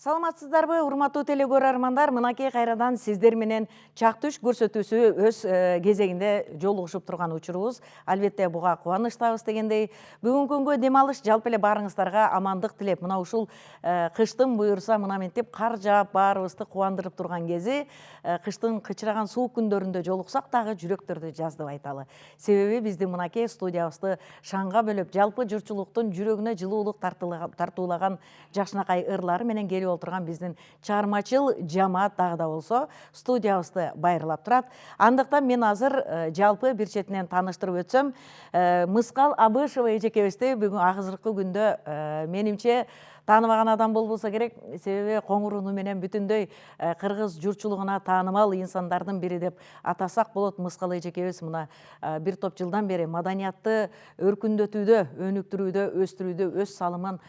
Саламатсыздарбы, урматтуу телекөрөрмандар, мынакей кайрадан сиздер менен чак түш көрсөтүүсү өз кезегинде жолугушуп турган учурубуз. Албетте буга кубанычтабыз дегендей, бүгүнкү күнгө дем алыш жалпы эле баарыңыздарга амандык тилеп, мына ушул кыштын буюрса мына мынтип кар жаап баарыбызды кубандырып турган кези, кыштын кычыраган суук күндөрүндө жолуксак дагы жүрөктөрдү жаздып айталы. Себеби биздин мынакей студиябызды шаңга бөлөп, жалпы журтчулуктун жүрөгүнө жылуулук тартуулаган жакшынакай ырлары менен келип олтурган биздин чыгармачыл жамаат дагы да болсо студиябызды байырлап турат. Андыктан мен азыр жалпы бир четинен тааныштырып өтсөм, Мыскал Абышева эжекебизди бүгүн азыркы күндө менимче тааныбаган адам болбосо керек, себеби коңур уну менен бүтүндөй кыргыз журтчулугуна таанымал инсандардын бири деп атасак болот. Мыскал эжекебиз мына бир топ жылдан бери маданиятты өркүндөтүүдө, өнүктүрүүдө, өстүрүүдө өз салымын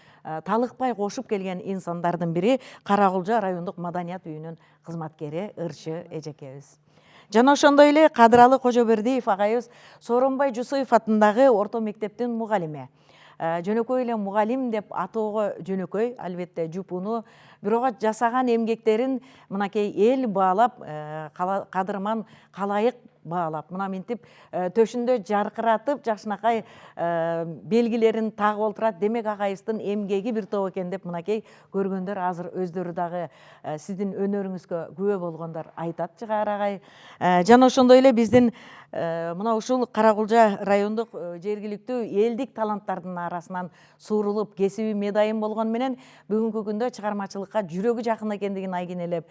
талыкпай кошуп келген инсандардын бири, Кара Кулжа райондук маданият үйүнүн кызматкери Ырчы эжекебиз. Жана ошондой эле Кадыралы Кожобердиев агайыбыз Сооронбай Жусуев атындагы орто мектептин мугалими. Жөнөкөй эле мугалим деп атоого жөнөкөй, албетте жупуну, бирок жасаган эмгектерин мынакей эл баалап, кадырман калайык баалап, мына мынтип төшүндө жаркыратып, жакшынакай белгилерин тагып олтурат. Демек агайыбыздын эмгеги бир топ экен деп мынакей көргөндөр азыр өздөрү дагы сиздин өнөрүңүзгө күбө болгондор айтат чыгар агай. Жана ошондой эле биздин мына ушул Кара Кулжа райондук жергиликтүү элдик таланттардын арасынан суурулуп кесиби медайым болгону менен бүгүнкү күндө чыгармачылыкка жүрөгү жакын экендигин айгинелеп,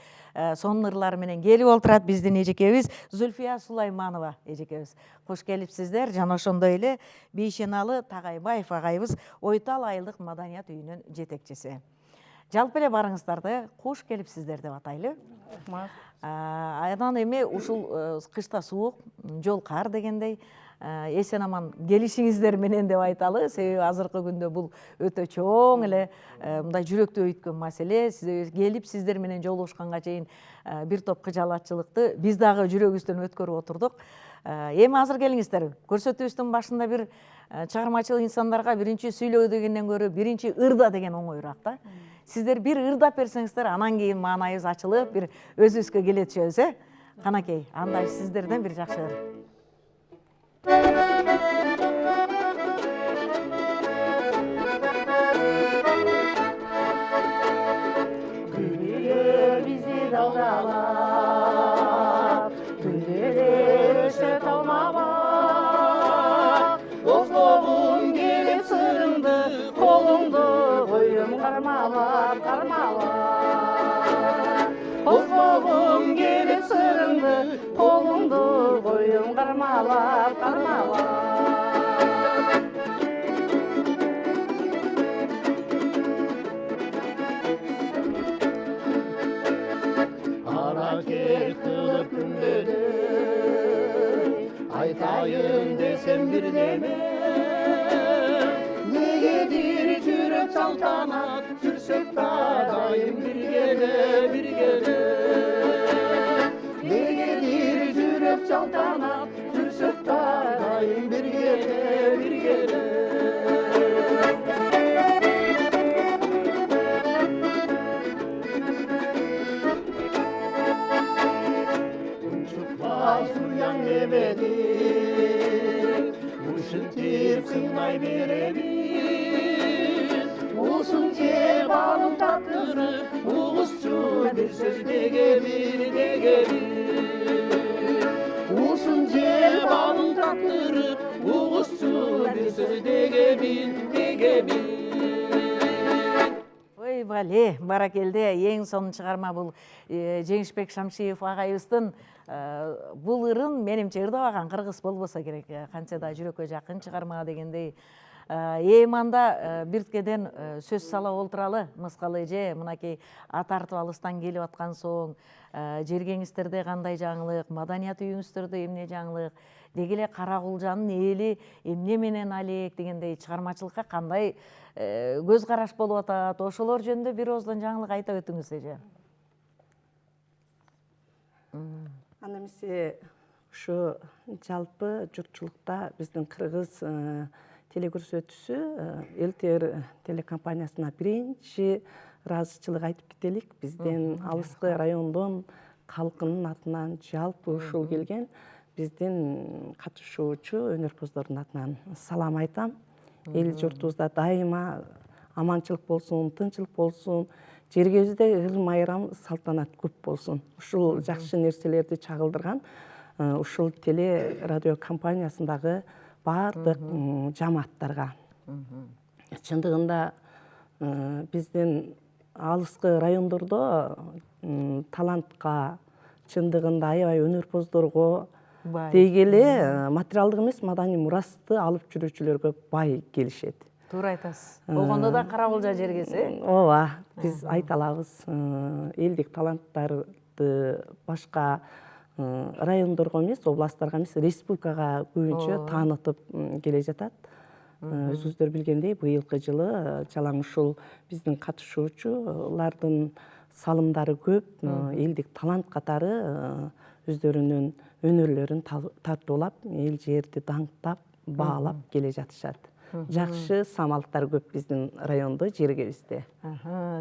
сонун ырлары менен келип олтурат биздин эжекебиз Зульфия Сулайманова эжекебиз. Кош келипсиздер. Жана ошондой эле Бейшеналы Тагайбаев агайыбыз Ойтал айылдык маданият үйүнүн жетекчиси. Жалпы эле барыңыздарды кош келипсиздер деп атайлы. Анан эми ушул кышта суук, жол кар дегендей, эсен аман келишиңиздер менен деп айталы. Себеби азыркы күндө бул өтө чоң эле мындай жүрөктү өйткөн маселе. Сиз келип сиздер менен жолугушканга чейин бир топ кыжалатчылыкты биз дагы жүрөгүбүздөн өткөрүп отурдук. Эми азыр келиңиздер. Көрсөтүүбүздүн башында бир чыгармачыл инсандарга биринчи сүйлөө дегенден көрө биринчи ырда деген оңоюраак да. Сиздер бир ырдап берсеңиздер, анан кийин маанайыбыз ачылып, бир өзүбүзгө келе түшөбүз, Канакей, андай сиздерден бир жакшы ыр. Күнүлө бизди далдалап, күнүлө өсөт алмаба. Оздогум келип сырыңды, колуңду коюм кармалап, кармалап. Оздогум келип сырыңды, колуңду коюм кармалап, кармалап. Аракет кылып күндөдө айтайын десем бирдеме, негедир жүрөк салтанат, жүрсөк да дайым биргеде, биргеде. Негедир жүрөк салтанат, жүрсөк да дайым биргеде, биргеде. Суян небедир, ушинтип кыйнай беребиз. Ушун жеп алып тактырып, угузчу бир сөз деге бир, деге бир. Ушун жеп алып тактырып, угузчу бир сөз деге бир, деге бир. Ой, бале, баракелде, эң сонун чыгарма бул Жеңишбек Шамшиев агайыбыздын бул ырын менимче ырдабаган кыргыз болбосо керек. Канча да жүрөккө жакын чыгарма дегендей. Эми анда бирткеден сөз сала олтуралы. Мыскал эже, мынакей атартып алыстан келип аткан соң, жергеңиздерде кандай жаңылык, маданият үйүңүздөрдө эмне жаңылык, деги эле Кара Кулжанын эли эмне менен алек дегендей чыгармачылыкка кандай көз караш болуп атат? Ошолор жөнүндө бир ооздон жаңылык айта өтүңүз эже. Аны эмесе ушу жалпы журтчулукта биздин кыргыз телекөрсөтүүсү ЛТР телекомпаниясына биринчи ыраазычылык айтып кетелик. Бизден алыскы райондон калкынын атынан жалпы ушул келген биздин катышуучу өнөрпоздордун атынан салам айтам. Эл журтубузда дайыма аманчылык болсун, тынчылык болсун, жергебизде ыр-майрам, салтанат көп болсун. Ушул жакшы нерселерди чагылдырган ушул теле радио компаниясындагы баардык жамааттарга. Чындыгында биздин алыскы райондордо талантка, чындыгында аябай өнөрпоздорго дей келе материалдык эмес маданий мурасты алып жүрүүчүлөргө бай келишет. Туура айтасыз. Болгондо да кара болжа жергеси. Ооба, биз айта алабыз. Элдик таланттарды башка райондорго эмес, областтарга эмес, республикага көбүнчө таанытып келе жатат. Өзүңүздөр билгендей, быйылкы жылы жалаң ушул биздин катышуучулардын салымдары көп, элдик талант катары өздөрүнүн өнөрлөрүн тартуулап, эл жерди даңктап, баалап келе жатышат. Жакшы самалттар көп биздин райондо, жергебизде.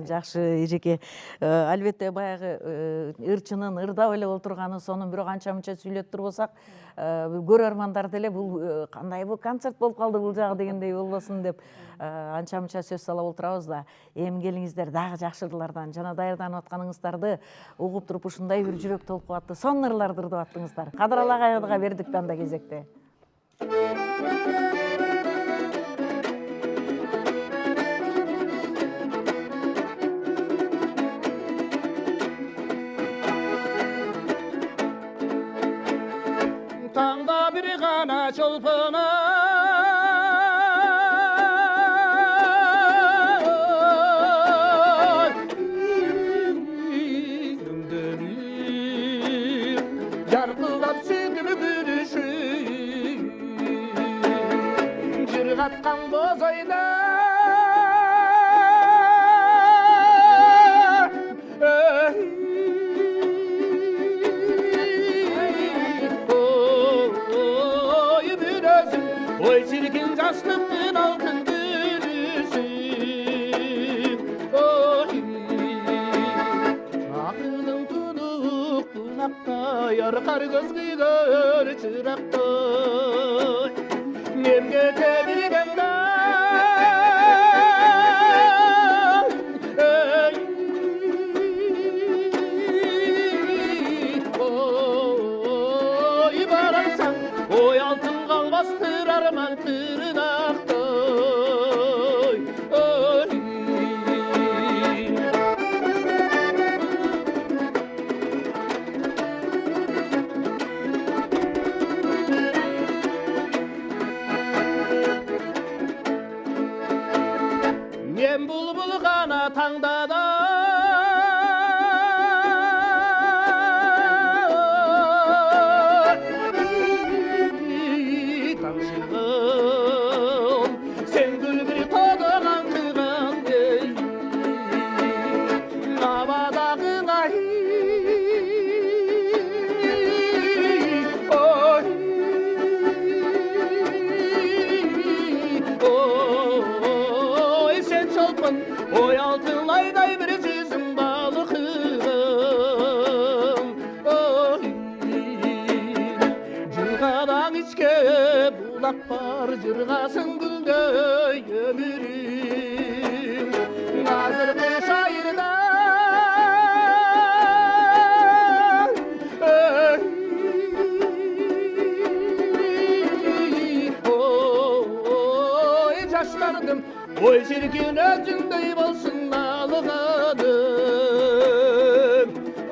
Жакшы, эжеке. Албетте баягы ырчынын ырдап эле отурганы, сонун бирок анча-мынча сүйлөп турбасак, көрөрмандар деле бул кандай бул концерт болуп калды бул жагы дегендей болбосун деп анча-мынча сөз салап отурабыз да. Эми келиңиздер дагы жакшырлардан жана даярданып атканыңыздарды угуп туруп ушундай бир жүрөк толкуп сонун ырларды ырдап аттыңыздар. Кадыр Алагайга бердик анда кезекте. Tağda bir kana çolpana yargılap sürdürü gülüşü Cırgatkan bozayla Oy çirkin yaşlıktın altın gülüşü Oy Akılın tunup bulakta Yarkar göz gider çırakta Nemge tedirgenden Oy baraysan Oy altın kalbastır arman tırnakta Oy Men bulbul gana tangda da Sen gül bir tadağan kıgan değil Havadağın ahi Oy Oy sen çolpun Oy altın ayday bir cizim balıkım Oy Cırgadan içke bulak var Cırgasın gülдөй ömürüm Nazırkı şairden Oy yaşlardım Oy çirkin özündey bolsun alığadım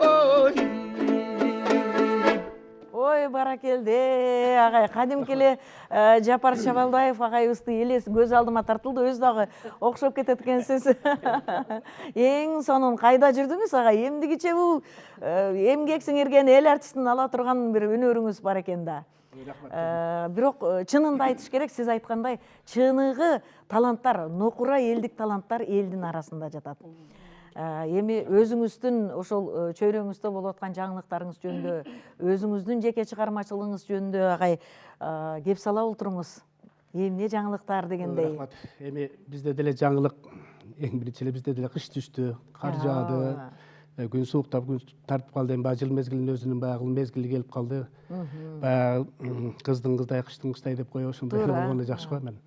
Oy Ой, баракелде, агай, кадимки эле Жапар Шабалдаев агайыбызды элес көз алдыма тартылды, өз дагы окшоп кетет экенсиз. Эң сонун кайда жүрдүңүз агай? Эмдигиче бул эмгек сиңирген эл артистин ала турган бир өнөрүңүз бар экен да. Бирок чынында айтыш керек, сиз айткандай, чыныгы таланттар, нокура элдик таланттар элдин арасында жатат. Эми өзүңүздүн ошол чөйрөңүздө болуп аткан жаңылыктарыңыз жөнүндө, өзүңүздүн жеке чыгармачылыгыңыз жөнүндө агай кеп сала олтуруңуз. Эмне жаңылыктар дегендей. Рахмат. Эми бизде деле жаңылык эң биринчи эле бизде деле кыш түштү, кар жаады, күн сууктап, күн тартып калды. Эми баягы жыл мезгилинин өзүнүн баягы мезгили келип калды. Баягы кыздын кыздай, кыштын кыштай деп коебу, ошондой эле болгону эле жакшы го мен.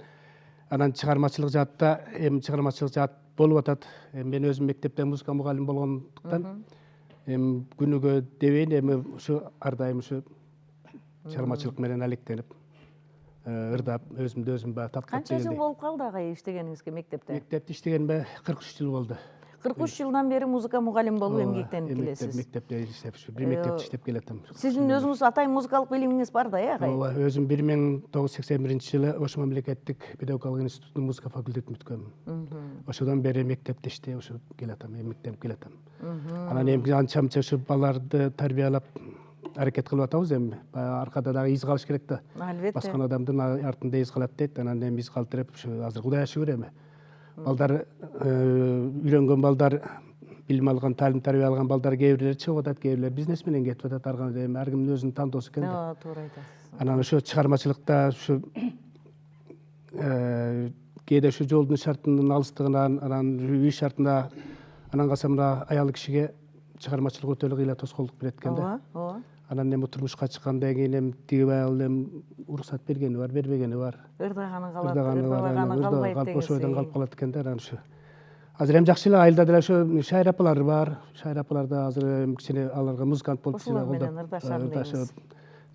Анан чыгармачылык жаатта, эми чыгармачылык жаат болуп атат. Мен өзүм мектепте музыка мугалими болгондуктан, эми күнүгө дебейин, эми ушу ар дайым ушу чыгармачылык менен алектенип, ырдап, өзүмдү өзүм баягы таптап. Канча жыл болуп калды агай иштегениңизге мектепте? Мектепте иштегениме 43 жыл болду. 43 жылдан бери музыка мугалими болуп эмгектенип келесиз. Мектепте иштеп, бир мектепте иштеп келатам. Сиздин өзүңүз атайын музыкалык билимиңиз бар да, агай? Ооба, өзүм 1981-жылы Ош мамлекеттик педагогикалык институтунун музыка факультетин бүткөнмүн. Ошодон бери мектепте иштеп, ошо келатам, эмгектенип келатам. Анан эми анча-мынча ушу балдарды тарбиялап аракет кылып атабыз эми. Баягы аркада дагы из калыш керек да. Албетте. Баскан адамдын артында из калат дейт. Анан эми из калтырып, ушу азыр Кудайга шүгүр эми. Балдар үйрөнгөн балдар, билим алган, таалим тарбия алган балдар кээ бирлери чыгып атат, кээ бирлери бизнес менен кетип атат. Ар кимдин өзүнүн тандоосу экен да. Туура айтасыз. Анан ошо чыгармачылыкта ушу кээде ушу жолдун шартынын алыстыгынан, анан үй шартына, анан калса мына аял кишиге чыгармачылык өтө эле кыйла тоскоолдук берет экен да. Ооба. Анан эми турмушка чыккандан кийин эми тиги аял эми уруксат бергени бар, бербегени бар. Ырдаганы калат, Ырдаганы бар, ырдабаганы калбайт калп деген ошо ойдон калып секилди. калат экен да. Анан ушу азыр эми жакшы эле айылда деле ошо шайыр апалар бар. Шайыр апалар да азыр эми кичине аларга музыкант болуп Ошолор менен ырдашам дейбиз.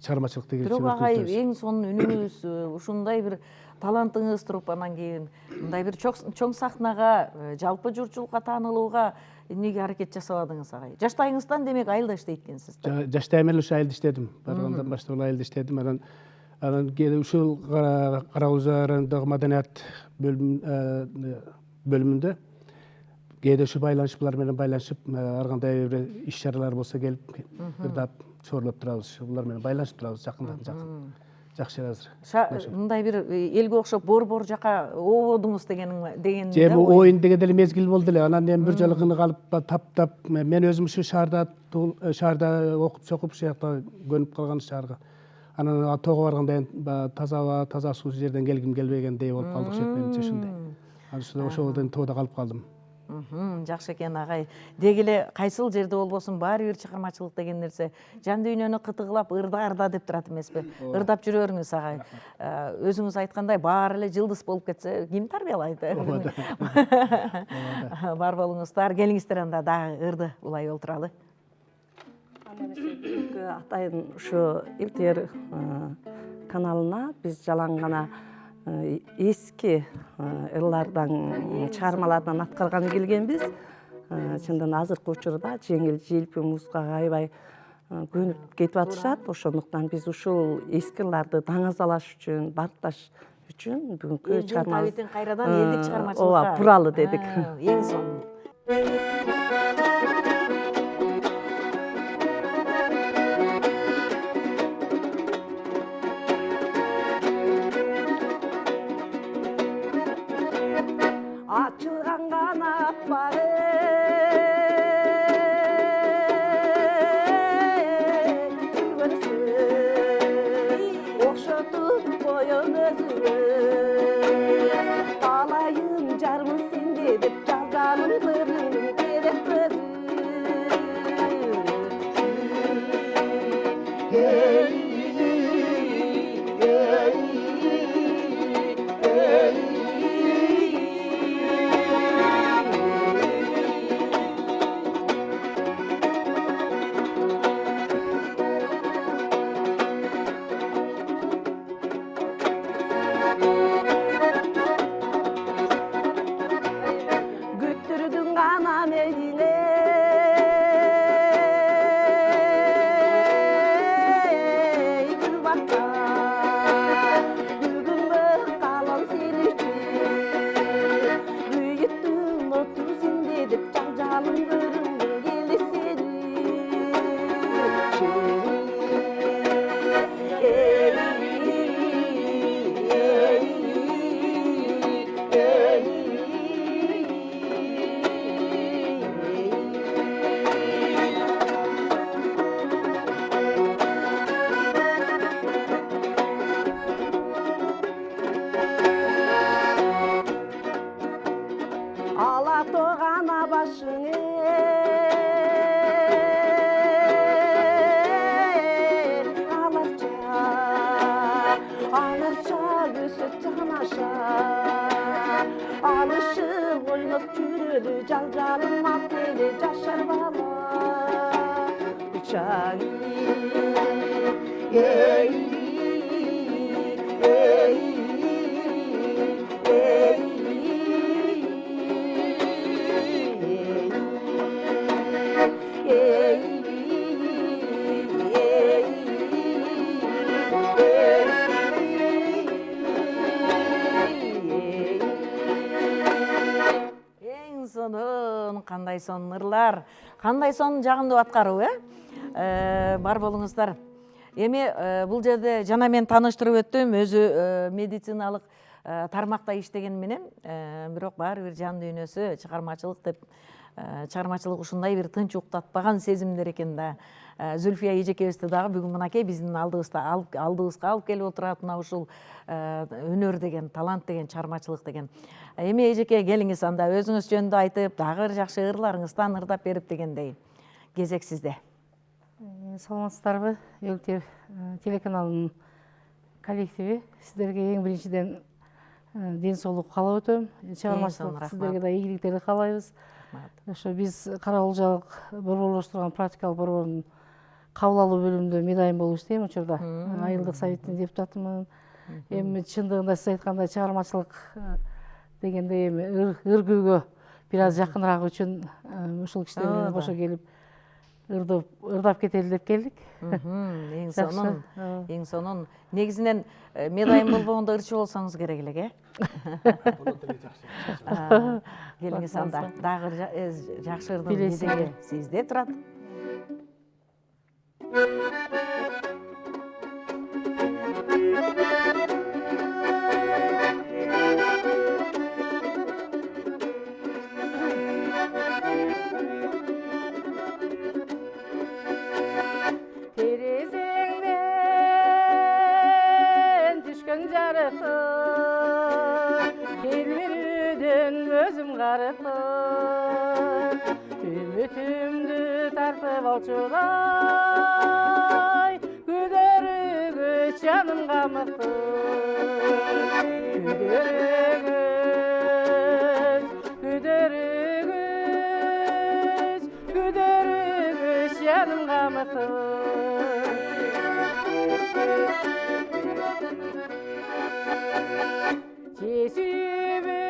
чыгармачылыкты Бирок агай эң сонун үнүңүз, ушундай бир талантыңыз туруп, анан кийин мындай бир чоң сахнага, жалпы журтчулукка таанылууга эмнеге аракет жасабадыңыз агай? Жаштайыңыздан демек айылда иштейт экенсиз да. Жаштайым эле ушу айылда иштедим. Баргандан баштап эле айылда иштедим. Анан кээде ушул Кара Кулжа районундагы маданият бөлүмүндө кээде ушу байланышчылар менен байланышып, ар кандай бир иш чаралар болсо келип ырдап, чорлоп турабыз. Булар менен байланышып турабыз жакын. Жакшы азыр. Мындай бир элге окшоп бор жака ободуңуз деген же эми оюн деген деле мезгил болду эле. Анан эми бир жолу кынык алып таптап, мен өзүм ушу шаарда окуп чокуп, ушул жакта көнүп калган шаарга. Анан тоого барганда таза аба, таза суу жерден келгим келбегендей болуп калдык менимче ушундай. Анан ошодон тоодо калып калдым. Жакшы экен агай. Деги эле кайсыл жерде болбосун баары бир чыгармачылык деген нерсе жан дүйнөнү кытыгылап ырда деп турат эмеспи? Ырдап жүрө бериңиз агай. Өзүңүз айткандай баары эле жылдыз болуп кетсе, ким тарбиялайт? Бар болуңуздар, келиңиздер анда дагы ырды улай олтуралы. Бүгүнкү атайын ушу ЛТР каналына биз жалаң гана эски ырлардан, чыгармалардан аткарганы келгенбиз. Чындан азыркы учурда жеңил желпи музыкага аябай көнүп кетип атышат. Ошондуктан биз ушул эски ырларды даңазалаш үчүн, баркташ үчүн бүгүнкү чыгармабызды кайрадан элдик чыгармачылыкка ооба, буралы дедик. Эң сонун. Açılgan kanatları görsün, okşatıp koyun özünü. Alayım carmısın dedip çalganın kırmızı gerek gözü. Güttürdün kanam eline Alışıp oynop жүрөдү жалжалым ат эле жашар бала учагы эй эй кандай сонун ырлар, кандай сонун жагымдуу аткаруу, бар болуңуздар. Эми бул жерде жана мен тааныштырып өттүм, өзү медициналык тармакта иштеген менен, бирок баары бир жан дүйнөсү чыгармачылык деп, чыгармачылык ушундай бир тынч уктатпаган сезимдер экен да. Зүлфия эжекебизди дагы бүгүн мынакей биздин алдыбызга алып келип отурат, мына ушул өнөр деген, талант деген, чыгармачылык деген. Эми эжеке келиңиз, анда өзүңүз жөнүндө айтып, дагы бир жакшы ырларыңыздан ырдап берип дегендей. Кезек сизде. Саламатсыздарбы, Өлтер телеканалынын коллективи. Сиздерге эң биринчиден ден соолук каалап өтөм. Чыгармачылык сиздерге да ийгиликтерди каалайбыз. Ошо биз Кара-Булжалык борборлоштурган практикалык борбордун кабыл алуу бөлүмүндө медайым болуп иштейм учурда. Айылдык советтин депутатымын. Эми чындыгында сиз айткандай чыгармачылык дегенде эми ыр-күүгө бир аз жакыныраак үчүн ушул кишилер менен кошо келип ырдап кетели деп келдик. Эң сонун. Негизинен медайым болбогондо ырчы болсоңуз керек элек, Келиңиз, анда дагы жакшы ырдын кезеги сизде турат. Үмүтүмдү тартып алчудай, күдөрүгүч жанымга мыкты. Күдөрүгүч жанымга мыкты. Жесүбү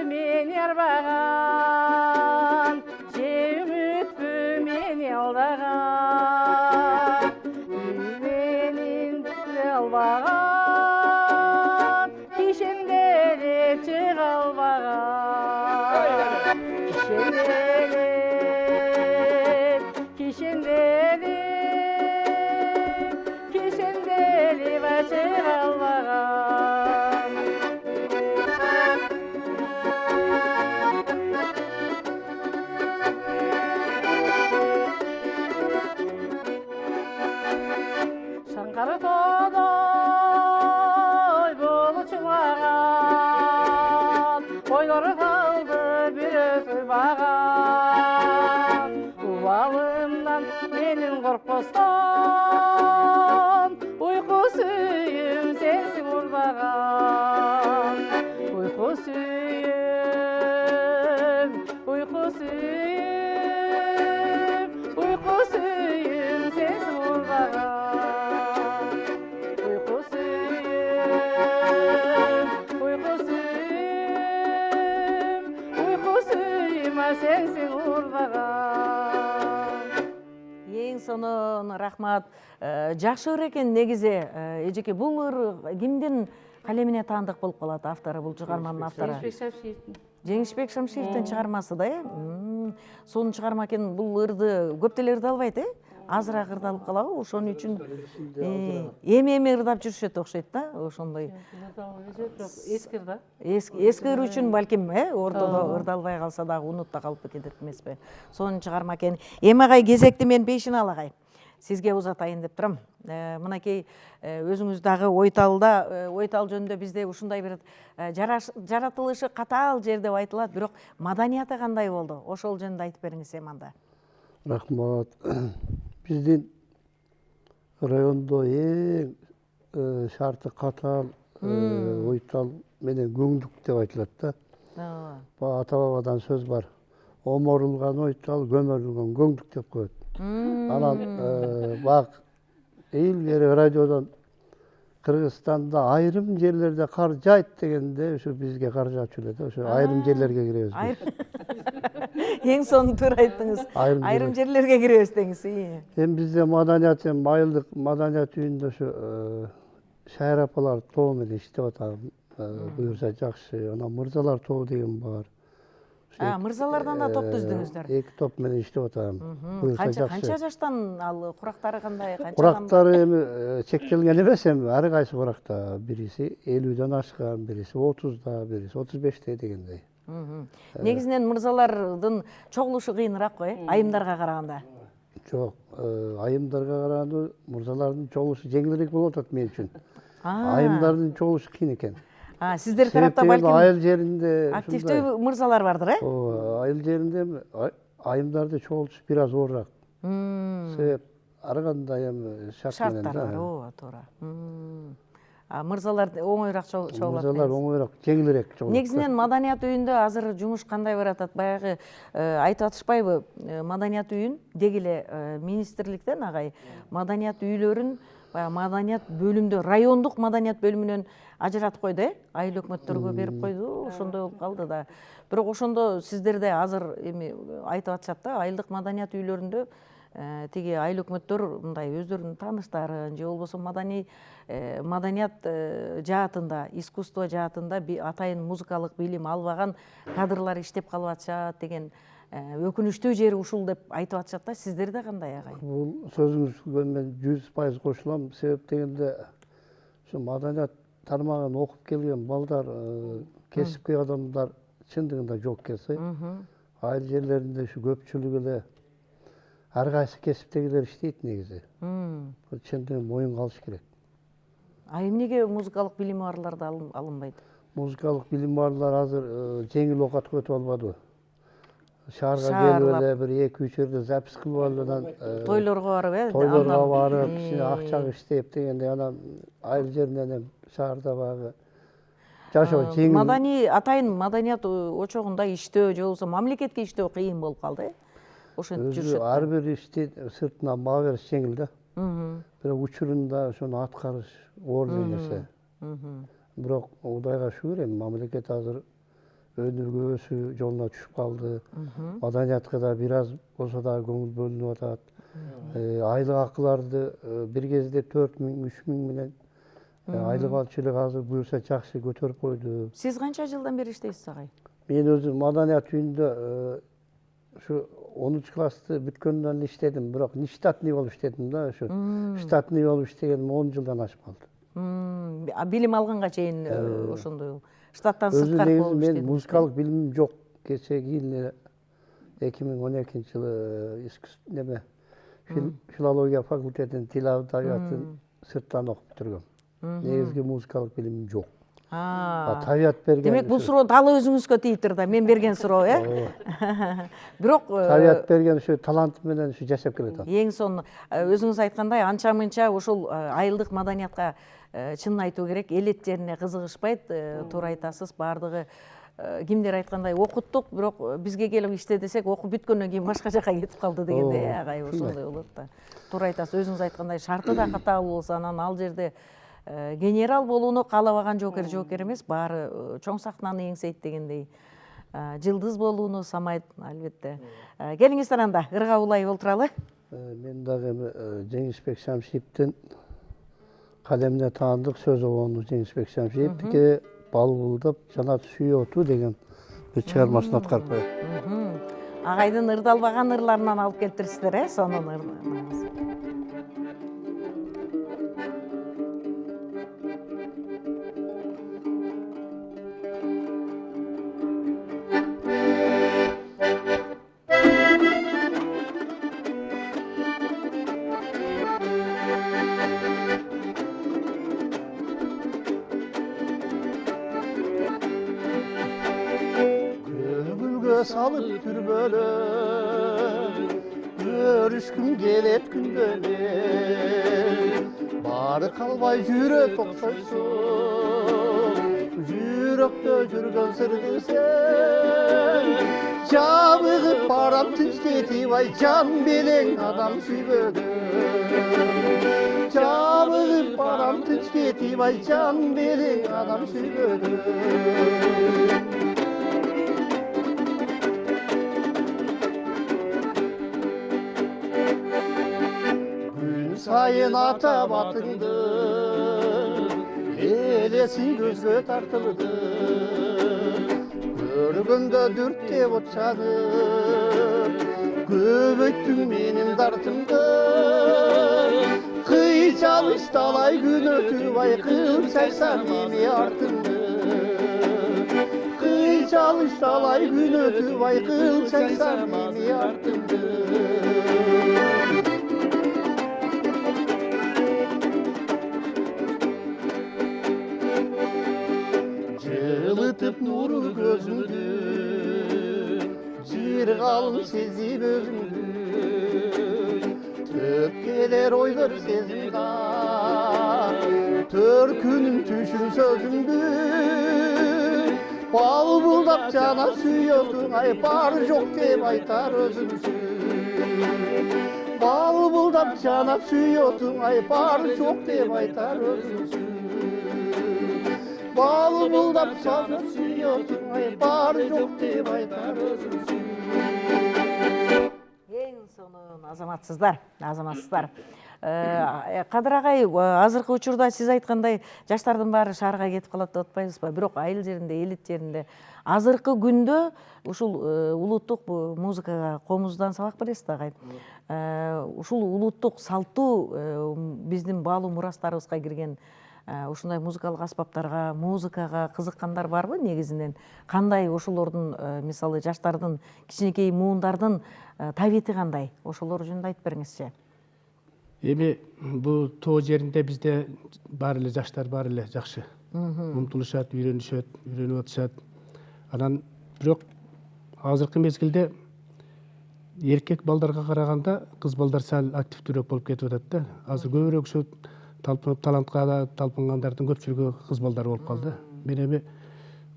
мени арбаган, же үмүтпү мени алдаган, менин албаган, кишенделеп чыга албаган, кишенделеп чыга албаган. Шаңқары тодой болу чулаған, ойлары қалды бір өтілбаған. Убалымнан менің қорқпастан, ұйқы сүйім сенсің ұрбаған. Ұйқы сүйім сенсің ұрбаған. Сенсің ұрбаған. Ең сонун, рахмат. Жакшы ыр экен негизи. Эжеке, бул ыр кимдин калемине таандык болуп калат, автору, бул чыгарманын автору? Жеңишбек Шамшиевдин чыгармасы да, сонун чыгарма экен. Бул ырды көп деле ырда албайт, азыраак ырдалып калабы? Ошон үчүн эми ырдап жүрүшөт окшойт да, ошондой. Эски ырда. Эски ыр үчүн балким, ортодо ырдалбай калса дагы унутта калып кетет эмеспи? Сонун чыгарма экен. Эми агай, кезекти мен бешин алагай. Сизге узатайын деп турам. Мынакей өзүңүз дагы ойтал жөнүндө бизде ушундай бир жаратылышы катаал жер деп айтылат, бирок маданияты кандай болду? Ошол жөнүндө айтып бериңиз эми анда. Рахмат. Биздин райондо эң шарты катаал ойтал менен көңдүк деп айтылат да. Ооба. Ата бабадан сөз бар. Оморулган ойтал, көмөрүлгөн көңдүк деп коет. Анан бак илгери радиодон Кыргызстанда айрым жерлерде кар жайт дегенде ошо бизге кар жаачу эле да. Ошо айрым жерлерге киребиз. Эң сонун туура айттыңыз. Айрым жерлерге киребиз деңиз. Эми бизде маданият, айылдык маданият үйүндө ошо шайыр апалар тобу менен иштеп атам. Буюрса жакшы. Анан мырзалар тобу деген бар. Мырзалардан да топ түздүңүздөр. 2 топ менен иштеп атам. Канча жаштан ал курактары кандай? Курактары эми чектелген эмес, эми ар кайсы куракта. Бириси 50дөн ашкан, бириси 30да, бириси 35те дегендей. Негизинен мырзалардын чогулушу кыйыныраак го, айымдарга караганда. Жок, айымдарга караганда мырзалардын чогулушу жеңилирээк болуп атат мен үчүн. Айымдардын чогулушу кыйын экен. Сиздер тарапта балким айыл жеринде активдүү мырзалар бардыр, айыл жеринде айымдарды чогулушу бир аз оорураак. Себеп ар кандай эми шарт менен да. Шарттар бар, ооба, туура. Мырзалар оңоюраак чогулат. Мырзалар оңоюраак, жеңилирээк чогулат. Негизинен маданият үйүндө азыр жумуш кандай баратат? Баягы айтып атышпайбы? Маданият үйүн деги эле министрликтен агай маданият үйлөрүн маданият бөлүмдө, райондук маданият бөлүмүнөн ажыратып койду, айыл өкмөттөргө берип койду, ошондой болуп калды да. Бирок ошондо сиздерде азыр эми айтып атышат да, айылдык маданият үйлөрүндө тиги айыл өкмөттөр мындай өздөрүнүн тааныштарын же болбосо маданият жаатында, искусство жаатында атайын музыкалык билим албаган кадрлар иштеп калып атышат деген өкүнүчтүү жери ушул деп айтып атышат да. Сиздерде кандай агай? Бул сөзүңүзгө мен 100% кошулам. Себеп дегенде ушу маданият тармагын окуп келген балдар, кесипкөй адамдар чындыгында жок келсе, айыл жерлеринде ушу көпчүлүгү эле ар кайсы кесиптегилер иштейт негизи. Бул чындыгын моюнга алыш керек. Эмнеге музыкалык билими барларды алынбайт? Музыкалык билими барлар азыр жеңил окатып өтүп албадыбы? Шаарга келип эле бир 2-3 жерде запись кылып алып анан тойлорго барып, тойлорго барып, кичине акча иштеп дегенде анан айыл жеринен эми шаарда багы жашоо жеңил. Маданий атайын маданият очогунда иштөө же болбосо мамлекетке иштөө кыйын болуп калды. Ошентип жүрүшөт. Ар бир ишти сыртынан баа бериш жеңил да. Бирок учурунда ошону аткарыш оор нерсе. Бирок Кудайга шүгүр, эми мамлекет азыр өнүгүү өсүү жолуна түшүп калды. Маданиятка да бир аз болсо да көңүл бөлүнүп атат. Айлык акыларды бир кезде 4.000, 3.000 менен айлык алчу элек азыр буюрса жакшы көтөрүп койду. Сиз канча жылдан бери иштейсиз агай? Мен өзүм маданият үйүндө ушу 10 классты бүткөндөн эле иштедим, бирок нештатный болуп иштедим да, ушу штатный болуп иштегеним 10 жылдан ашып калды. Билим алганга чейин ошондой штаттан сырткары болуп иштедим. Мен музыкалык билимим жок. Кечээ кийин эле 2012-жылы филология факультетинин тил адабиятын сырттан окуп бүтүргөм. Негизги музыкалык билимим жок. Табият берген. Демек бул суроо дал өзүңүзгө тийиптир да, мен берген суроо, Бирок табият берген ушу талант менен ушу жашап келатам. Эң сонун өзүңүз айткандай анча-мынча ушул айылдык маданиятка чынын айтуу керек, элет жерине кызыгышпайт, туура айтасыз, баардыгы кимдер айткандай окуттук, бирок бизге келип иште десек окуп бүткөндөн кийин башка жака кетип калды дегенде, агай ошондой болот да. Туура айтасыз, өзүңүз айткандай шарты да катаал болсо, анан ал жерде генерал болууну каалабаган жоокер эмес, баары чоң сахнаны эңсейт дегендей. Жылдыз болууну самайт, албетте. Келиңиздер анда, ырга улай олтуралы. Мен дагы Жеңишбек Шамшиевдин калемине таандык сөз обону Жеңишбек Шамшиевдики балбулдап жанат сүйө оту деген бир чыгармасын аткарып коет. Агайдын ырдалбаган ырларынан алып келтирсиздер, сонун ырдаңыз. Salıp türbölü görüşküm gelet gündeli bari kalbay jüre toksoysun жүрөктө жүргөн сырды sen жабыгып барам тынч кетип ай жан белең адам сүйбөгөн жабыгып барам тынч кетип ай жан белең адам сүйбөгөн сайын атап атыңды элесин көзгө тартылды көргөндө дүрттеп от жанып көбөйттүң менин дартымды кый чалыш талай күн өтүп ай кыл чайсам эми артымды кый чалыш талай күн өтүп ай кыл чайсам эми артымды жылытып нуру көзүңдү жер калым сезип өзүңдү төп келер ойлор сезимда төркүнүм түшүн сөзүңдү балбулдап жана сүйөтүң ай бар жок деп айтар өзүңсүн балбулдап жана сүйөтүң ай бар жок деп айтар өзүңсүн балбулдап жана сүйөтүң ай бар жок деп айтар өзүңсүн Ең сонун азаматсыздар. Кадыр агай, азыркы учурда сиз айткандай жаштардын баары шаарга кетип калат деп атпайбызбы? Бирок айыл жеринде, элит жеринде азыркы күндө ушул улуттук музыкага комуздан сабак бересиз да агай. Ушул улуттук салттуу биздин баалуу мурастарыбызга кирген ушундай музыкалык аспаптарга, музыкага кызыккандар барбы негизинен? Кандай ошолордун, мисалы жаштардын, кичинекей муундардын табиети кандай? Ошолор жөнүндө айтып бериңизчи. Эми бул тоо жеринде бизде баары эле жаштар баары эле жакшы. Умтулушат, үйрөнүп атышат. Анан бирок азыркы мезгилде эркек балдарга караганда кыз балдар сал активдүүрөөк болуп кетип атат да. Азыр көбүрөөк ушу талпынып талантка талпынгандардын көпчүлүгү кыз балдар болуп калды. Мен эми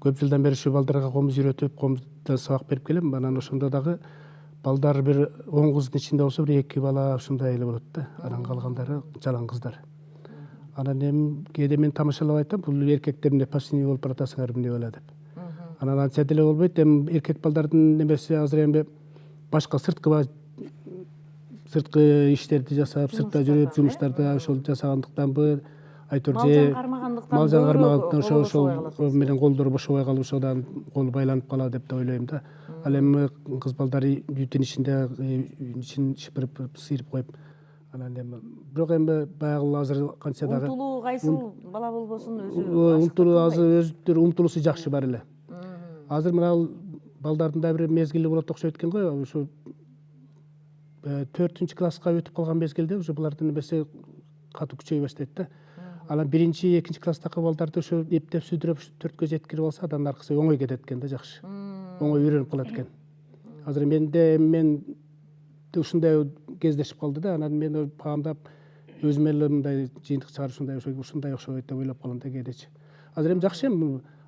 көп жылдан бери ушу балдарга комуз үйрөтүп, комузда сабак берип келем. Анан ошондо дагы балдар бир 10 кыздын ичинде болсо бир 2 бала ушундай эле болот да. Анан калгандары жалаң кыздар. Анан эми кээде мен тамашалап айтам, бул эркектер эмне пассивный болуп баратасыңар эмне бала деп. Анан антсе деле болбойт. Эми эркек балдардын немеси азыр эми башка сырткы иштерди жасап, сыртта жүрүп жумуштарды ошол жасагандыктанбы, айтор же малжан кармагандыктан ошол менен колдору бошобой калып, ошодан колу байланып калат деп да ойлойм да. Ал эми кыз балдар бүтүн ишинде ичин шыпырып, сыйрып коюп, анан эми бирок эми баягы азыр канча дагы Умтулуу кайсыл бала болбосун умтулуу азыр өзүнүн умтулуусу жакшы бар эле. Азыр мына балдардын да бир мезгили болот окшойт экен го, ушу 4 класска өтүп калган мезгилде уже булардын немеси катуу күчөй баштайт да. Анан 1-2 класстагы балдарды ошо эптеп сүдүрөп 4кө жеткирип алса, андан аркысы оңой кетет экен да, жакшы. Оңой үйрөнүп калат экен. Азыр мен ушундай кездешип калды да, анан мен паамдап өзүм эле мындай жыйынтык чыгарып ушундай окшойт деп ойлоп калам да кээдечи. Азыр эми жакшы,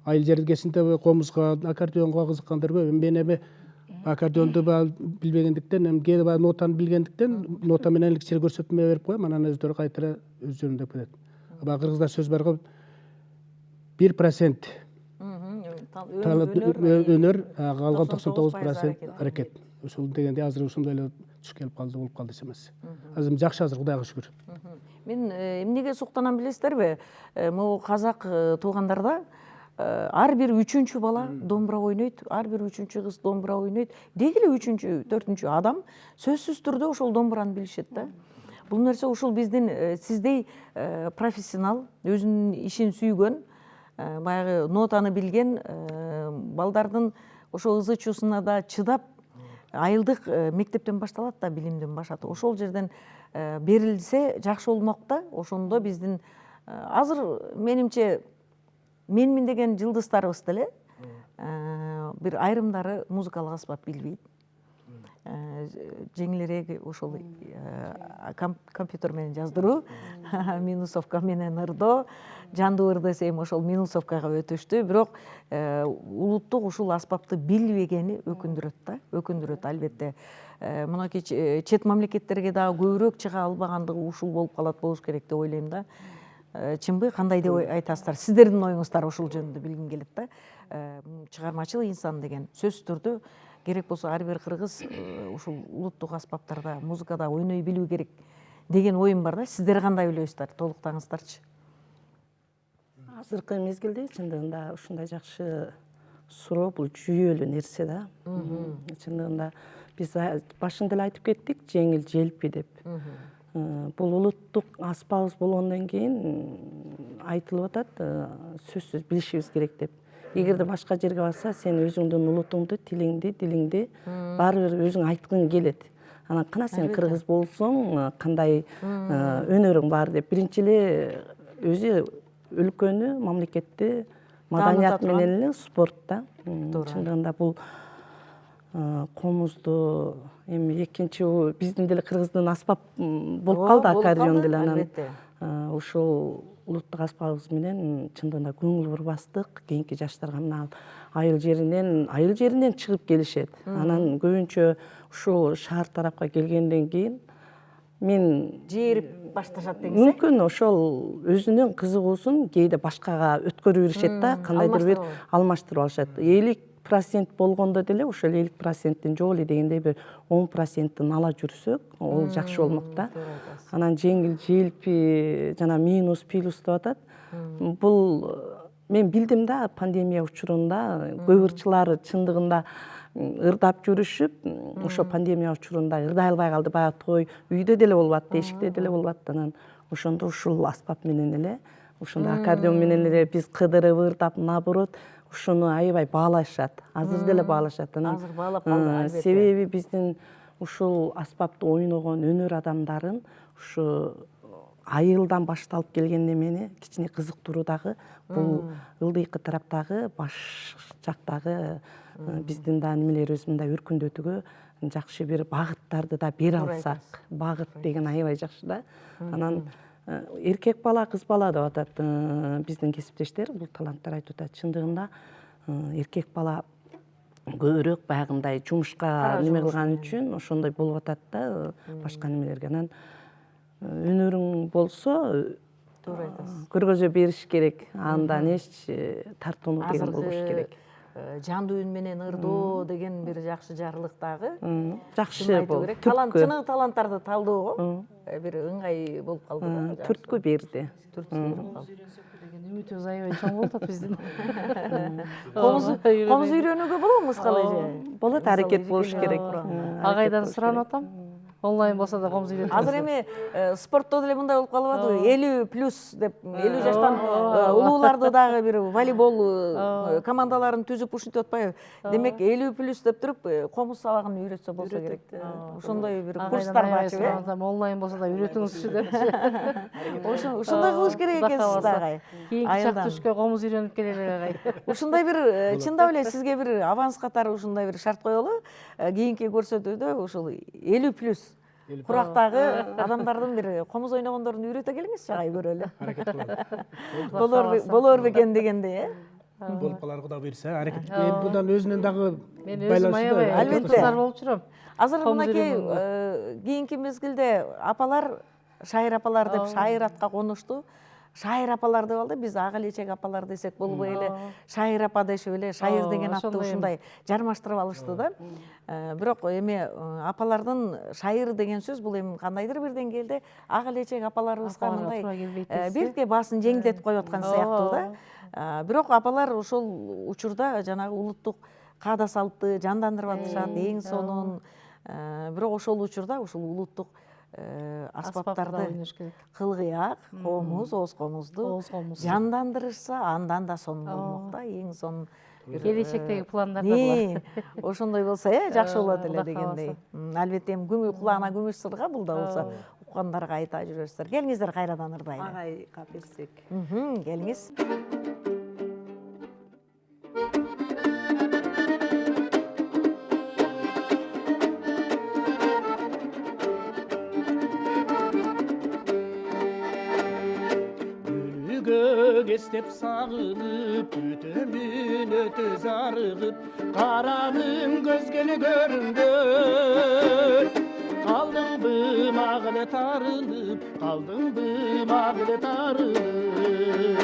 айыл жергесинде комузга, аккордеонго кызыккандар көп. Мен эми аккордеонду билбегендиктен, кээде нотаны билгендиктен, нота менен эле кичине көрсөтмө берип коем, анан өздөрү кайтара өз жөнүндө кетет. Кыргызда сөз бар го, 1% өнөр, калган 99% аракет. Ошол дегенде азыр ушундай эле түш келип калды, болуп калды эмес. Азыр жакшы, азыр Кудайга шүгүр. Мен эмнеге суктанам билесиздерби? Могу казак туугандарда ар бир 3-чү бала домбура ойнойт, ар бир 3-чү кыз домбура ойнойт. Деги эле 3-чү, 4-чү адам сөзсүз түрдө ошол домбураны билишет да. Бул нерсе ушул биздин сиздей профессионал, өзүнүн ишин сүйгөн, баягы нотаны билген балдардын ошо ызы-чуусуна да чыдап, айылдык мектептен башталат да, билимдин башаты. Ошол жерден берилсе жакшы болмок да. Ошондо биздин азыр менимче менмин деген жылдыздарыбыз деле бир айрымдары музыкалык аспап билбейт. жеңилирээк ушул компьютер менен жаздыруу, минусовка менен ырдоо, жандуу ыр десем ошол минусовкага өтүштү. Бирок улуттук ушул аспапты билбегени өкүндүрөт албетте. Мынакей чет мамлекеттерге дагы көбүрөөк чыга албагандыгы ушул болуп калат болуш керек деп ойлойм да. Чынбы, кандай деп айтасыздар? Сиздердин оюңуздар ушул жөнүндө билгим келет да. Чыгармачыл инсан деген сөзсүз түрдө керек болсо ар бир кыргыз ушул улуттук аспаптарда, музыкада ойной билүү керек деген оюм бар да. Сиздер кандай ойлойсуздар? Толуктаңыздарчы. Азыркы мезгилде чындыгында ушундай жакшы суроо, бул жүйөлүү нерсе да. Чындыгында биз башында эле айтып кеттик, жеңил желпи деп. Бул улуттук аспабыбыз болгондон кийин айтылып атат, сөзсүз билишибиз керек деп. Эгерде башка жерге барса, сен өзүңдүн улутуңду, тилиңди, дилиңди баары бир өзүң айткың келет. Анан кана сен кыргыз болсоң, кандай өнөрүң бар деп. Биринчи эле өзү өлкөнү, мамлекетти маданият менен эле спортта. Чындыгында бул комузду, эми экинчи биздин деле кыргыздын аспап болуп калды, аккордеон деле. Анан ушул улуттук аспабыбыз менен чындыгында көңүл бурбастык. Кийинки жаштарга мына айыл жеринен чыгып келишет. Анан көбүнчө ушул шаар тарапка келгенден кийин мен жээрип башташат деңиз. Мүмкүн ошол өзүнүн кызыгуусун кээде башкага өткөрүп беришет да, кандайдыр бир алмаштырып алышат. 50% болгондо деле ошол 50%тин жок эле дегендей бир 10%-ын ала жүрсөк, ол жакшы болмок да. Анан жеңил желпи, жана минус, плюс деп атат. Бул мен билдим да, пандемия учурунда көп ырчылар чындыгында ырдап жүрүшүп, ошо пандемия учурунда ырдай албай калды. Баягы той үйдө деле болуп атты, эшикте деле болуп атты. Анан ошондо ушул аспап менен эле, ошондо аккордеон менен эле биз кыдырып ырдап, наоборот, ушуну аябай баалашат. Азыр деле баалашат. Анан азыр баалап калды албетте. Себеби биздин ушул аспапты ойногон өнөр адамдарын ушу айылдан башталып келген немени кичине кызыктыруу дагы бул ылдыйкы тараптагы баш жактагы биздин да немелерибиз мындай өркүндөтүүгө жакшы бир багыттарды да бере алсак. Багыт деген аябай жакшы да. Анан эркек бала, кыз бала деп атат биздин кесиптештер, бул таланттар айтып атат. Чындыгында эркек бала көбүрөөк баягындай жумушка неме кылган үчүн ошондой болуп атат да, башка немелерге. Анан өнөрүң болсо көргөзө бериш керек. Андан эч тартууну деген болбош керек. Жандуу үн менен ырдоо деген бир жакшы жарлык дагы. Жакшы бул. Чыныгы таланттарды талдоого бир ыңгай болуп калды да. Түрткү берди. Үмүтүбүз аябай чоң болуп атат биздин. Комуз үйрөнүүгө болобу мускалы же? Болот, аракет болуш керек. Агайдан суранып атам. Онлайн болсо да комуз үйрөтөбүз. Азыр эми спортто деле мындай болуп калбадыбы? 50+ деп 50 жаштан улууларды дагы бир волейбол командаларын түзүп ушинтип атпайбы? Демек 50+ деп туруп комуз сабагын үйрөтсө болсо керек. Ошондой бир курстарды ачып, онлайн болсо да үйрөтүңүзчү деп. ошондой кылыш керек экенсиз дагы. Кийинки чактышка комуз үйрөнүп келели агай. Ушундай бир чындап эле сизге бир аванс катары ушундай бир шарт коелу. Кийинки көрсөтүүдө ушул 50+ курактагы адамдардын бир комуз ойногондорун үйрөтө келиңизчи, агай көрөлү. Аракет кылалы. Болор бекен дегендей, Болуп калар Кудай буйрса, аракет. Будан өзүнөн дагы Мен өзүм аябай Албетте. кыздар болуп жүрөм. азыр мынакей кийинки мезгилде апалар, шайыр апалар деп шайыр атка конушту. Шайыр апалар деп алды, биз ага элечек апалар десек болбой эле шайыр апа дешип эле шайыр деген атты ушундай жармаштырып алышты да. Бирок эми апалардын шайыр деген сөз бул эми кандайдыр бир деңгээлде ага элечек апаларыбызга мындай бирке баасын жеңилдетип коюп аткан сыяктуу да. Бирок апалар ошол учурда жанагы улуттук каада салтты жандандырып атышат эң сонун. Бирок ошол учурда ушул улуттук аспаптарды кылгыяк, комуз, ооз комузду жандандырышса андан да сонун болмок да, эң сонун. Келечектеги пландар да бар. Ошондой болсо жакшы болот эле дегендей. Албетте эми кулагына күмүш сырга бул да болсо уккандарга айта жүрөсүздөр. Келиңиздер кайрадан ырдайлы. Агайга берсек. Келиңиз. кестеп сагынып, өтөмүн өтө зарыгып, карамын көзгө көрүнгөн. Калдыңбы мага тарынып, калдыңбы мага тарынып.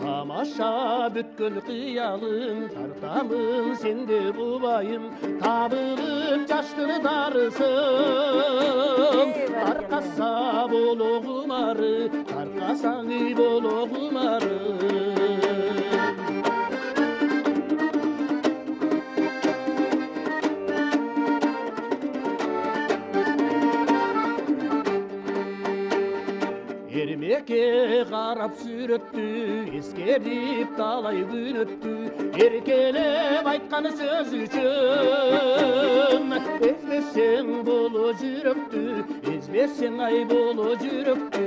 Тамаша бүткөн кыялым, тартамын сенде бубайым, табылып жаштыр дарысым. Таркаса бологумары, таркасаң бологумары. Ermeke karap süröttü, eskерip талай күн өттү. Эркелеп айткан сөз үчүн, ezбесең боло жүрөктү, ezбесең ай боло жүрөктү.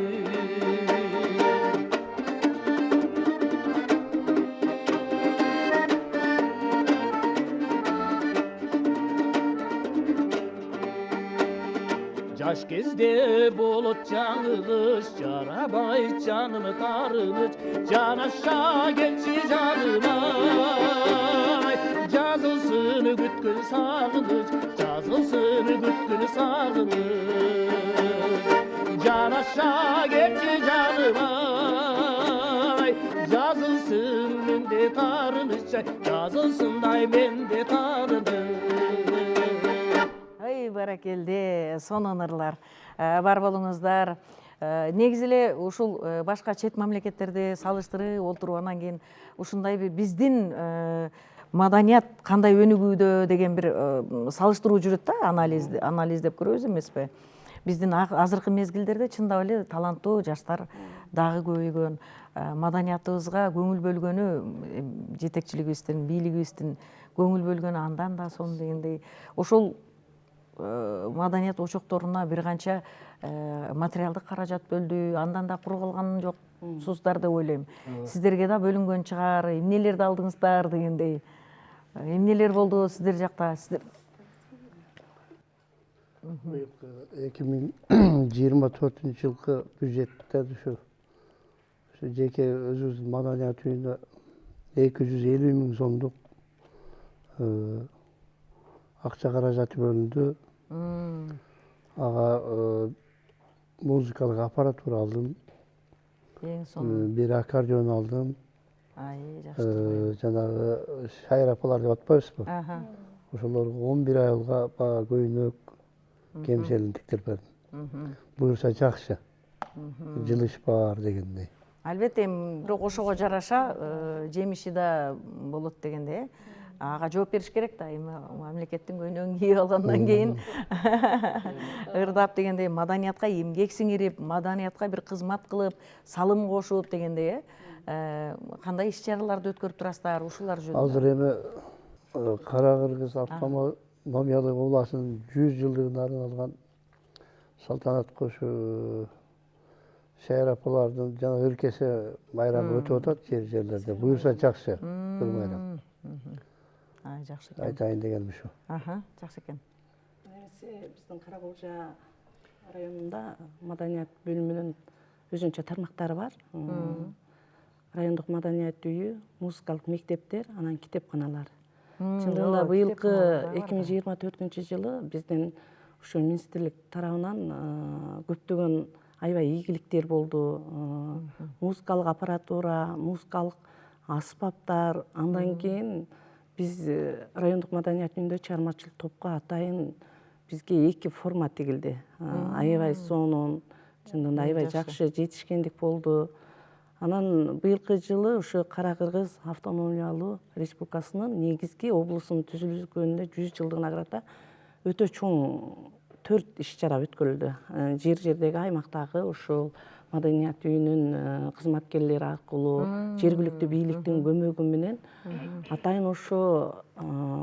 Жаш кезде болот жаңылыш, жарабай жаным тарыныч, жанаша келчи жанымай. Жазылсын күткөн сагыныч, жазылсын күткөн сагыныч. Жанаша келчи жанымай, жазылсын менде тарыныч, жазылсындай менде тарыныч. Баракелде, сонун ырлар. Бар болуңуздар. Негизи эле ушул башка чет мамлекеттерди салыштырып отуруп, анан кийин ушундай биздин маданият кандай өнүгүүдө деген бир салыштыруу жүрөт да, анализдеп көрөбүз эмеспи? Биздин азыркы мезгилдерде чындап эле таланттуу жаштар дагы көбөйгөн, маданиятыбызга көңүл бөлгөнү, жетекчилигибиздин, бийлигибиздин көңүл бөлгөнү андан да сонун дегендей. Ошол маданият очокторуна бир канча материалдык каражат бөлдү, андан да кур калган жоксуздар деп ойлойм. Сиздерге да бөлүнгөн чыгар, эмнелерди алдыңыздар дегендей. Эмнелер болду сиздер жакта? 2024 жылкы бюджетте ушу жеке өзүбүздүн маданият үйүнө 250 000 сомдук акча каражаты бөлүндү. Ага музыкалык аппаратура алдым. Бир аккордеон алдым. Жанагы шайыр апалар деп атпайбызбы? Ошолорго 11 айылга баягы көйнөк, кемшелин тиктирип бердим. Буюрса жакшы. Жылыш бар дегендей. Албетте, бирок ошого жараша жемиши да болот дегенде. Ага жооп бериш керек да, эми мамлекеттин көйнөгүн кийип алгандан кийин ырдап дегендей, маданиятка эмгек сиңирип, маданиятка бир кызмат кылып, салым кошуп дегендей, кандай иш чараларды өткөрүп турасыздар, ушулар жөнүндө? Азыр эми Кара Кыргыз автономиялык областынын 100 жылдыгына арналган салтанатка ушу шайыр апалардын жана ыркесе байрамы өтүп атат жерлерде. Буюрса жакшы бир байрам. Жакшы экен. Айтайын дегеним ушу. Жакшы экен. Биздин Кара Булжа районунда маданият бөлүмүнүн өзүнчө тармактары бар. Райондук маданият үйү, музыкалык мектептер, анан китепканалар. Чындыгында быйылкы 2024 жылы биздин ушу министрлик тарабынан көптөгөн аябай ийгиликтер болду. Музыкалык аппаратура, музыкалык аспаптар, андан кийин биз райондук маданият үйүндө чыгармачылык топко атайын бизге 2 форма тигилди. Аябай сонун, чындыгында аябай жакшы жетишкендик болду. Анан быйылкы жылы ушу Кара Кыргыз автономиялуу республикасынын негизги облусунун түзүлгөнүнө 100 жылдыгына карата өтө чоң 4 иш-чара өткөрүлдү. Жер-жердеги аймактагы ушул маданият үйүнүн кызматкерлери аркылуу, жергиликтүү бийликтин көмөгү менен атайын ошо